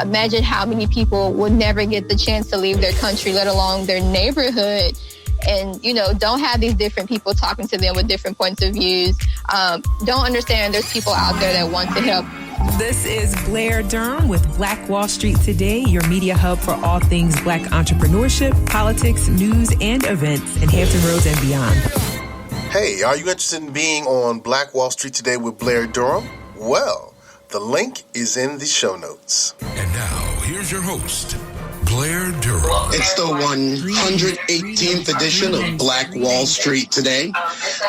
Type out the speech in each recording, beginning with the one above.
imagine how many people will never get the chance to leave their country, let alone their neighborhood, and, don't have these different people talking to them with different points of views. Don't understand there's people out there that want to help. This is Blair Durham with Black Wall Street Today, your media hub for all things Black entrepreneurship, politics, news, and events in Hampton Roads and beyond. Hey, are you interested in being on Black Wall Street Today with Blair Durham? Well, the link is in the show notes. And now, here's your host, Blair Durham. It's the 118th edition of Black Wall Street Today.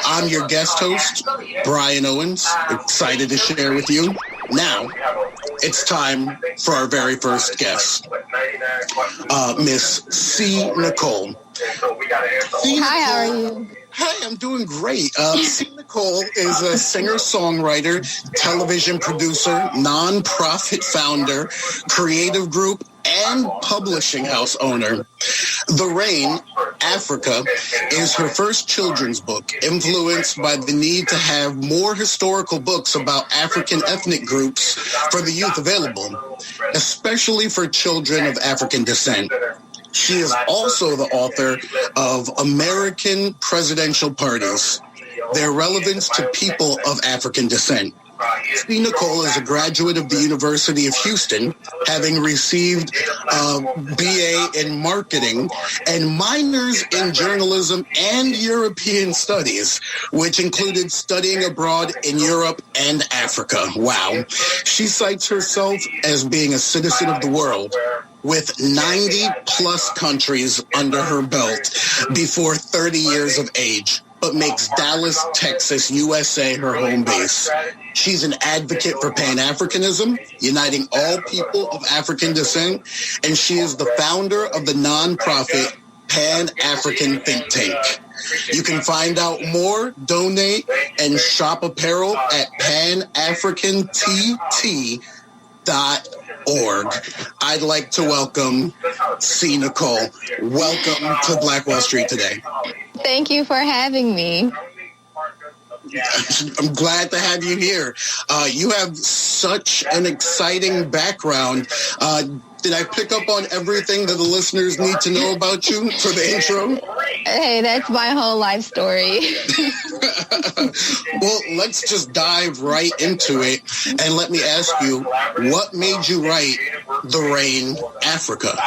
I'm your guest host, Brian Owens, excited to share with you. Now, it's time for our very first guest, Miss C. Nicole. Hi, how are you? Hi, I'm doing great. C. Nicole is a singer-songwriter, television producer, nonprofit founder, creative group, and publishing house owner. The Rain, Africa, is her first children's book, influenced by the need to have more historical books about African ethnic groups for the youth available, especially for children of African descent. She is also the author of American Presidential Parties, Their Relevance to People of African Descent. C. Nicole is a graduate of the University of Houston, having received a BA in marketing and minors in journalism and European studies, which included studying abroad in Europe and Africa. Wow. She cites herself as being a citizen of the world, with 90 plus countries under her belt before 30 years of age, but makes Dallas, Texas, USA her home base. She's an advocate for Pan-Africanism, uniting all people of African descent, and she is the founder of the nonprofit Pan-African Think Tank. You can find out more, donate, and shop apparel at panafricantt.org. I'd like to welcome C. Nicole. Welcome to Black Wall Street Today. Thank you for having me. I'm glad to have you here. You have such an exciting background. Did I pick up on everything that the listeners need to know about you for the intro? Hey, that's my whole life story. Well, let's just dive right into it. And let me ask you, what made you write The Rain, Africa?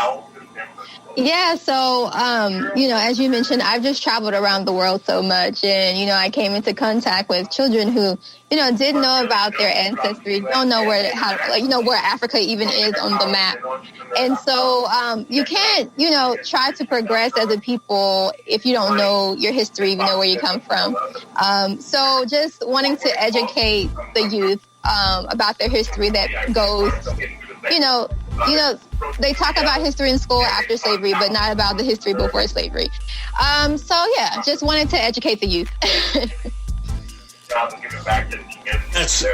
Yeah, so, as you mentioned, I've just traveled around the world so much. And, I came into contact with children who, didn't know about their ancestry, don't know where Africa even is on the map. And so you can't, try to progress as a people if you don't know your history, even know where you come from. So just wanting to educate the youth about their history that goes, they talk about history in school after slavery, but not about the history before slavery. Just wanted to educate the youth.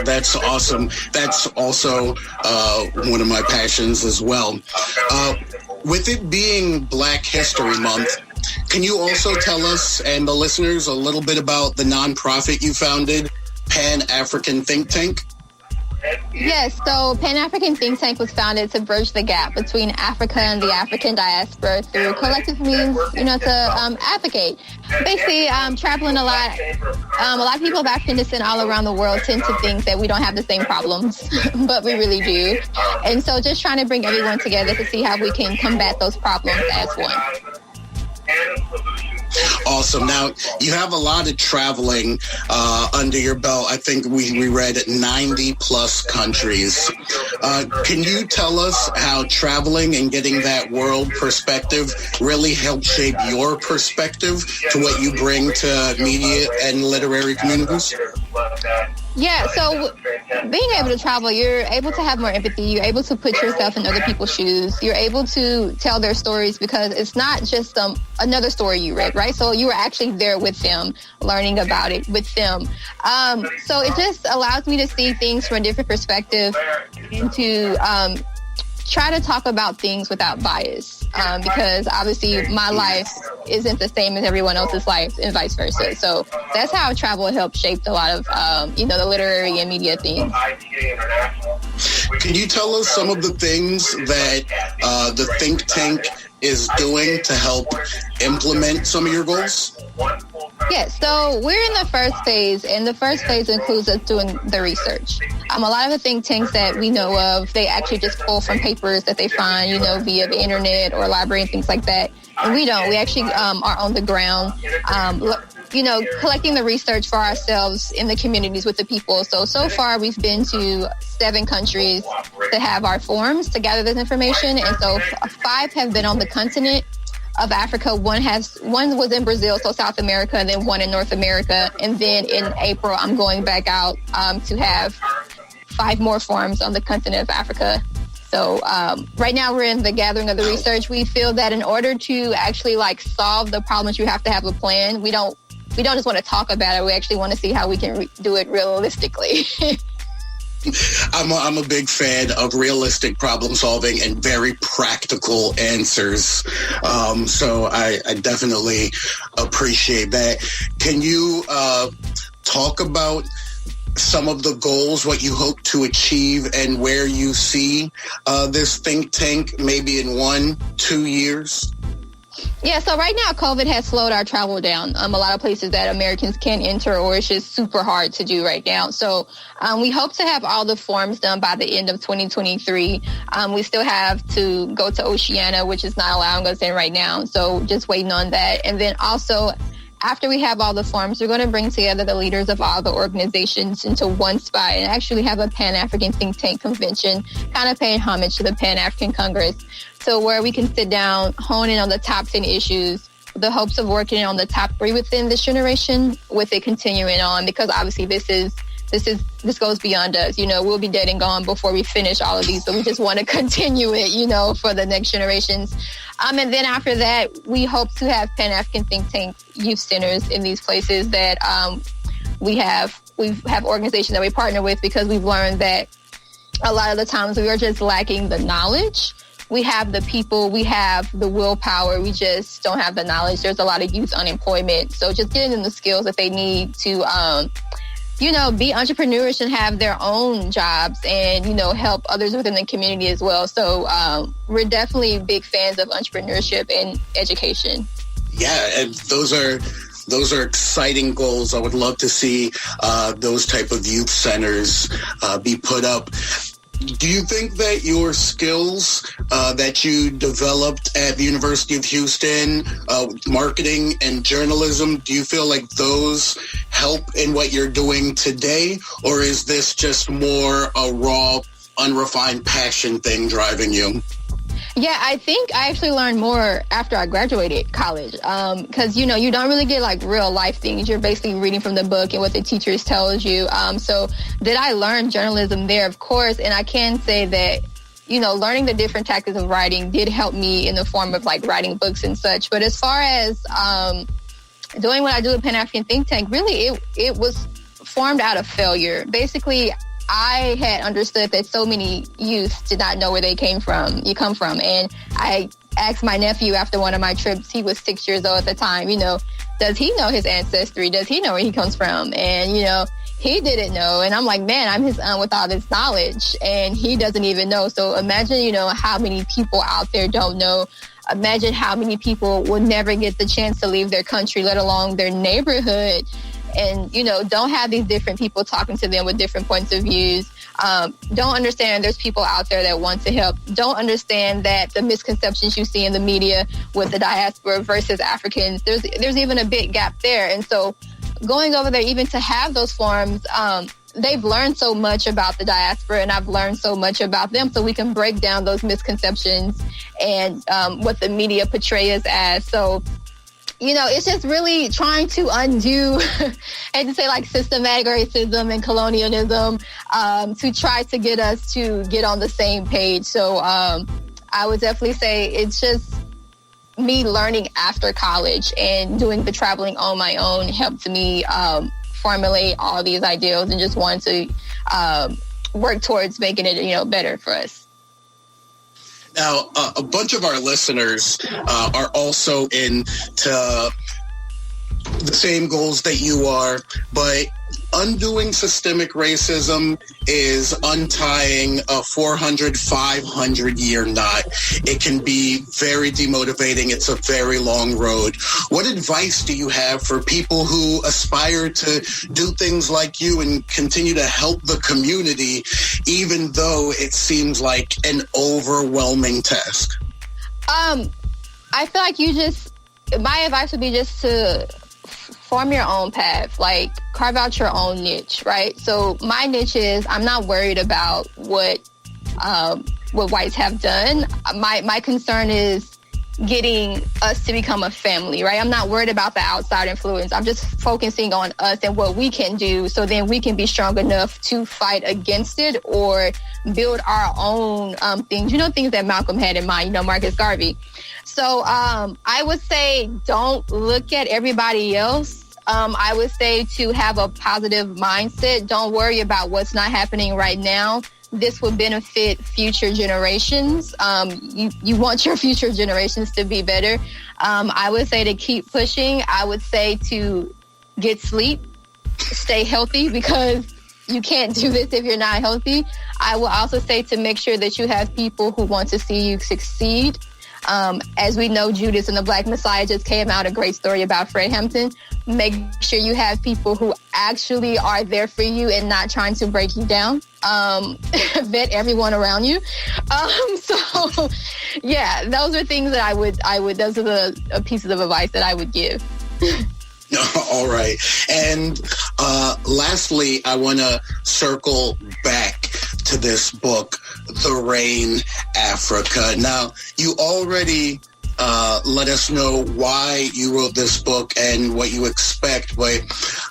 That's awesome. That's also one of my passions as well. With it being Black History Month, can you also tell us and the listeners a little bit about the nonprofit you founded, Pan-African Think Tank? Yes, so Pan-African Think Tank was founded to bridge the gap between Africa and the African diaspora through collective means, to advocate. Basically, traveling a lot of people of African descent all around the world tend to think that we don't have the same problems, but we really do. And so just trying to bring everyone together to see how we can combat those problems as one. Awesome. Now, you have a lot of traveling under your belt. I think we read 90 plus countries. Can you tell us how traveling and getting that world perspective really helped shape your perspective to what you bring to media and literary communities? Yeah, so being able to travel, you're able to have more empathy. You're able to put yourself in other people's shoes. You're able to tell their stories because it's not just another story you read, right? So you were actually there with them, learning about it with them. So it just allows me to see things from a different perspective and to try to talk about things without bias, because obviously my life isn't the same as everyone else's life and vice versa. So that's how travel helped shape a lot of, the literary and media themes. Can you tell us some of the things that the think tank is doing to help implement some of your goals? Yes, so we're in the first phase, and the first phase includes us doing the research. A lot of the think tanks that we know of, they actually just pull from papers that they find, via the internet or library and things like that. And we don't. We actually are on the ground, collecting the research for ourselves in the communities with the people. So far we've been to 7 countries to have our forums to gather this information. And so 5 have been on the continent of Africa. One was in Brazil, so South America, and then 1 in North America. And then in April, I'm going back out to have 5 more forums on the continent of Africa. So right now we're in the gathering of the research. We feel that in order to actually solve the problems, you have to have a plan. We don't just want to talk about it. We actually want to see how we can do it realistically. I'm a big fan of realistic problem solving and very practical answers. So I definitely appreciate that. Can you talk about some of the goals, what you hope to achieve, and where you see this think tank maybe in 1-2 years? Yeah, so right now COVID has slowed our travel down. A lot of places that Americans can't enter, or it's just super hard to do right now. So we hope to have all the forms done by the end of 2023. We still have to go to Oceania, which is not allowing us in right now. So just waiting on that. And then also, after we have all the forms, we're going to bring together the leaders of all the organizations into one spot and actually have a Pan-African think tank convention, kind of paying homage to the Pan-African Congress. So where we can sit down, hone in on the top 10 issues, the hopes of working on the top 3 within this generation, with it continuing on, because obviously this goes beyond us. We'll be dead and gone before we finish all of these, but we just want to continue it, for the next generations. And then after that, we hope to have Pan-African think tank youth centers in these places that we have organizations that we partner with, because we've learned that a lot of the times we are just lacking the knowledge. We have the people, we have the willpower, we just don't have the knowledge. There's a lot of youth unemployment. So just getting them the skills that they need to be entrepreneurs and have their own jobs and, help others within the community as well. So we're definitely big fans of entrepreneurship and education. Yeah, and those are exciting goals. I would love to see those type of youth centers be put up. Do you think that your skills that you developed at the University of Houston, marketing and journalism, do you feel like those help in what you're doing today? Or is this just more a raw, unrefined passion thing driving you? Yeah, I think I actually learned more after I graduated college, because, you don't really get real life things. You're basically reading from the book and what the teachers tells you. So did I learn journalism there? Of course. And I can say that, learning the different tactics of writing did help me in the form of writing books and such. But as far as doing what I do at Pan-African Think Tank, really it was formed out of failure. Basically, I had understood that so many youth did not know where they come from. And I asked my nephew after one of my trips, he was 6 years old at the time, does he know his ancestry? Does he know where he comes from? And, he didn't know. And I'm like, man, I'm his aunt with all this knowledge, and he doesn't even know. So imagine, how many people out there don't know. Imagine how many people will never get the chance to leave their country, let alone their neighborhood. And, don't have these different people talking to them with different points of views. Don't understand there's people out there that want to help. Don't understand that the misconceptions you see in the media with the diaspora versus Africans, there's even a big gap there. And so going over there, even to have those forums, they've learned so much about the diaspora, and I've learned so much about them, so we can break down those misconceptions and what the media portray us as. So, it's just really trying to undo, I hate to say systematic racism and colonialism, to try to get us to get on the same page. So I would definitely say it's just me learning after college and doing the traveling on my own helped me formulate all these ideals and just want to work towards making it, better for us. Now, a bunch of our listeners are also into the same goals that you are, but undoing systemic racism is untying a 400, 500-year knot. It can be very demotivating. It's a very long road. What advice do you have for people who aspire to do things like you and continue to help the community, even though it seems like an overwhelming task? I feel like my advice would be just to form your own path, like carve out your own niche, right? So my niche is I'm not worried about what whites have done. My concern is getting us to become a family, right? I'm not worried about the outside influence. I'm just focusing on us and what we can do so then we can be strong enough to fight against it or build our own things, things that Malcolm had in mind, Marcus Garvey. So I would say don't look at everybody else. I would say to have a positive mindset. Don't worry about what's not happening right now. This will benefit future generations. You want your future generations to be better. I would say to keep pushing. I would say to get sleep, stay healthy, because you can't do this if you're not healthy. I will also say to make sure that you have people who want to see you succeed. As we know, Judas and the Black Messiah just came out, a great story about Fred Hampton. Make sure you have people who actually are there for you and not trying to break you down. Vet everyone around you. So yeah, those are things that those are the pieces of advice that I would give. All right. And lastly, I want to circle back to this book, The Rain, Africa. Now, you already let us know why you wrote this book and what you expect, but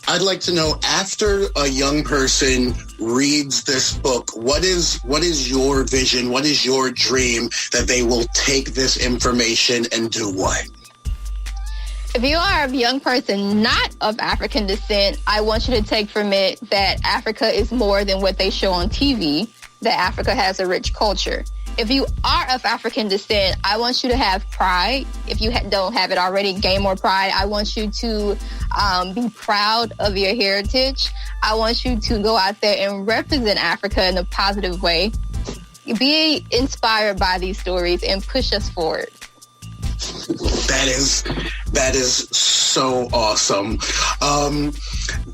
I'd like to know, after a young person reads this book, what is your vision? What is your dream that they will take this information and do what? If you are a young person not of African descent, I want you to take from it that Africa is more than what they show on TV, that Africa has a rich culture. If you are of African descent, I want you to have pride. If you don't have it already, gain more pride. I want you to be proud of your heritage. I want you to go out there and represent Africa in a positive way. Be inspired by these stories and push us forward. That is so awesome.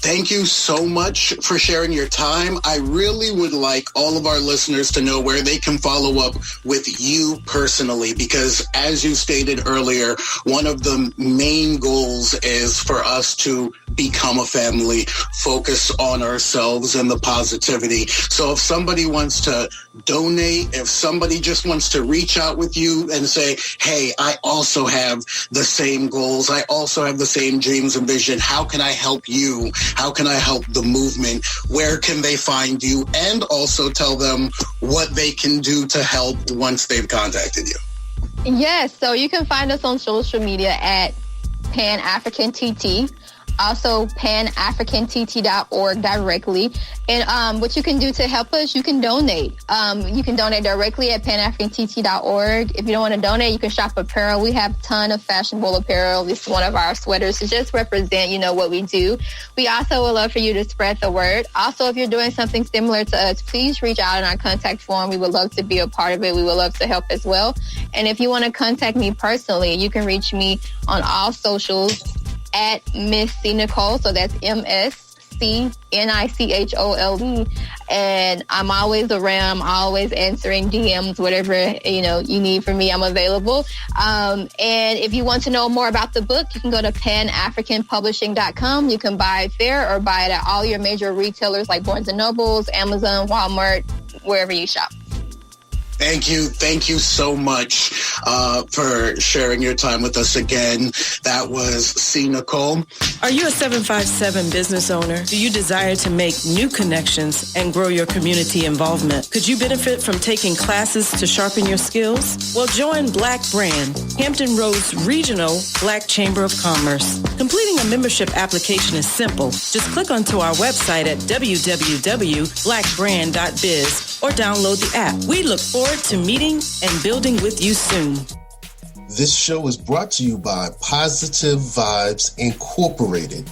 Thank you so much for sharing your time. I really would like all of our listeners to know where they can follow up with you personally, because as you stated earlier, one of the main goals is for us to become a family, focus on ourselves and the positivity. So if somebody wants to donate, if somebody just wants to reach out with you and say, hey, I also have the same goals, I also have the same dreams and vision, how can I help you? How can I help the movement? Where can they find you? And also tell them what they can do to help once they've contacted you. Yes, so you can find us on social media at PanAfricanTT. Also, panafricantt.org directly. And what you can do to help us, you can donate. You can donate directly at panafricantt.org. If you don't want to donate, you can shop apparel. We have a ton of fashionable apparel. This is one of our sweaters to just represent, what we do. We also would love for you to spread the word. Also, if you're doing something similar to us, please reach out in our contact form. We would love to be a part of it. We would love to help as well. And if you want to contact me personally, you can reach me on all socials at Miss C Nicole. So that's MSCNICHOLE. And I'm always around. I'm always answering DMs, whatever, you need from me, I'm available. And if you want to know more about the book, you can go to panafricanpublishing.com. You can buy it there or buy it at all your major retailers like Barnes & Nobles, Amazon, Walmart, wherever you shop. Thank you. Thank you so much for sharing your time with us again. That was C. Nicole. Are you a 757 business owner? Do you desire to make new connections and grow your community involvement? Could you benefit from taking classes to sharpen your skills? Well, join Black Brand, Hampton Roads Regional Black Chamber of Commerce. Completing a membership application is simple. Just click onto our website at www.blackbrand.biz or download the app. We look forward to meeting and building with you soon. This show is brought to you by Positive Vibes Incorporated,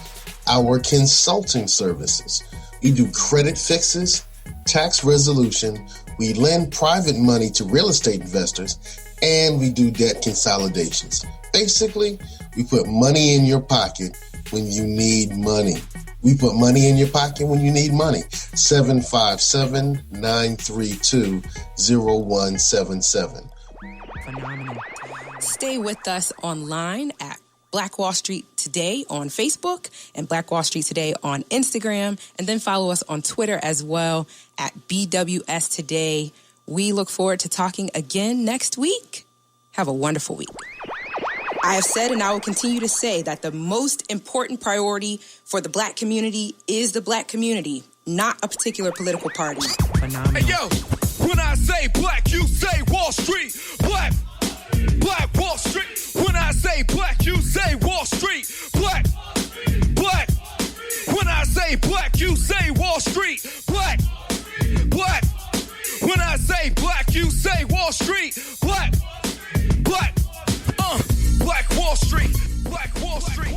our consulting services. We do credit fixes, tax resolution, we lend private money to real estate investors, and we do debt consolidations. Basically, we put money in your pocket when you need money. We put money in your pocket when you need money. 757-932-0177. Phenomenal. Stay with us online at Black Wall Street Today on Facebook and Black Wall Street Today on Instagram, and then follow us on Twitter as well at BWS Today. We look forward to talking again next week. Have a wonderful week. I have said and I will continue to say that the most important priority for the Black community is the Black community, not a particular political party. Phenomenal. Hey, yo, when I say black, you say Wall Street. Black Wall Street. When I say black, you say Wall Street. Black. When I say black, you say Wall Street. Black. When I say black, you say Wall Street. Black. Black Wall Street. Black Wall Street.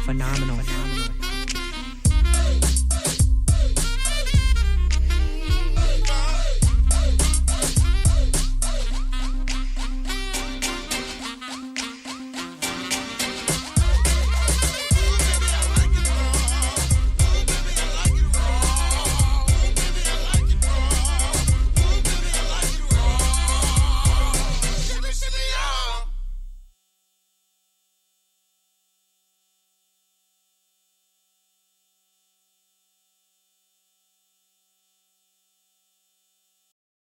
Phenomenal.